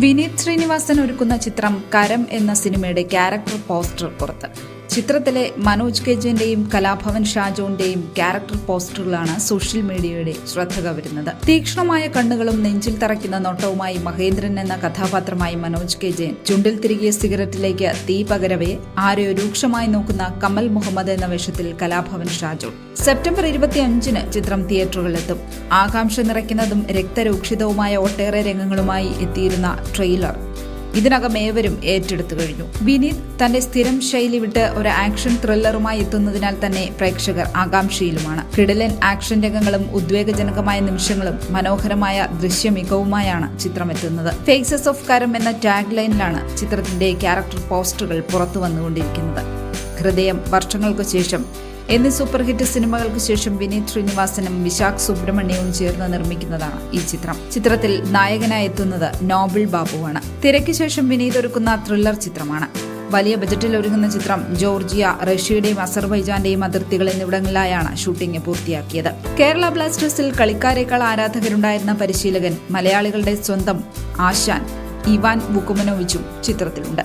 വിനീത് ശ്രീനിവാസൻ ഒരുക്കുന്ന ചിത്രം കരം എന്ന സിനിമയുടെ ക്യാരക്ടർ പോസ്റ്റർ പുറത്ത്. ചിത്രത്തിലെ മനോജ് കെ ജെന്റെയും കലാഭവൻ ഷാജോന്റെയും ക്യാരക്ടർ പോസ്റ്ററുകളാണ് സോഷ്യൽ മീഡിയയുടെ ശ്രദ്ധ കവരുന്നത്. തീക്ഷ്ണമായ കണ്ണുകളും നെഞ്ചിൽ തറയ്ക്കുന്ന നോട്ടവുമായി മഹേന്ദ്രൻ എന്ന കഥാപാത്രമായി മനോജ് കെ ജെൻ ചുണ്ടിൽ തിരികെ സിഗരറ്റിലേക്ക് തീ പകരവേ ആരെയോ രൂക്ഷമായി നോക്കുന്ന കമൽ മുഹമ്മദ് എന്ന വേഷത്തിൽ കലാഭവൻ ഷാജോൺ. സെപ്റ്റംബർ 25-ന് ചിത്രം തിയേറ്ററുകളിലെത്തും. ആകാംക്ഷ നിറയ്ക്കുന്നതും രക്തരൂക്ഷിതവുമായ ഒട്ടേറെ രംഗങ്ങളുമായി എത്തിയിരുന്ന ട്രെയിലർ ഇതിനകം ഏവരും ഏറ്റെടുത്തു കഴിഞ്ഞു. വിനീത് തന്റെ സ്ഥിരം ശൈലി വിട്ട് ഒരു ആക്ഷൻ ത്രില്ലറുമായി എത്തുന്നതിനാൽ തന്നെ പ്രേക്ഷകർ ആകാംക്ഷയിലുമാണ്. കിടിലൻ ആക്ഷൻ രംഗങ്ങളും ഉദ്വേഗജനകമായ നിമിഷങ്ങളും മനോഹരമായ ദൃശ്യമികവുമായാണ് ചിത്രം എത്തുന്നത്. ഫേസസ് ഓഫ് കരം എന്ന ടാഗ് ലൈനിലാണ് ചിത്രത്തിന്റെ ക്യാരക്ടർ പോസ്റ്ററുകൾ പുറത്തു വന്നുകൊണ്ടിരിക്കുന്നത്. ഹൃദയം, വർഷങ്ങൾക്ക് ശേഷം എന്നീ സൂപ്പർ ഹിറ്റ് സിനിമകൾക്ക് ശേഷം വിനീത് ശ്രീനിവാസനും വിശാഖ് സുബ്രഹ്മണ്യവും ചേർന്ന് നിർമ്മിക്കുന്നതാണ് ഈ ചിത്രം. ചിത്രത്തിൽ നായകനായി എത്തുന്നത് നോബിൾ ബാബുവാണ്. തിരക്ക് ശേഷം വിനീത് ഒരുക്കുന്ന ത്രില്ലർ ചിത്രമാണ്. വലിയ ബജറ്റിൽ ഒരുങ്ങുന്ന ചിത്രം ജോർജിയ, റഷ്യയുടെയും അസർബൈജാന്റെയും അതിർത്തികൾ എന്നിവിടങ്ങളിലായാണ് ഷൂട്ടിംഗ് പൂർത്തിയാക്കിയത്. കേരള ബ്ലാസ്റ്റേഴ്സിൽ കളിക്കാരേക്കാൾ ആരാധകരുണ്ടായിരുന്ന പരിശീലകൻ, മലയാളികളുടെ സ്വന്തം ആശാൻ ഇവാൻ വുക്കുമനോവിച്ചും ചിത്രത്തിലുണ്ട്.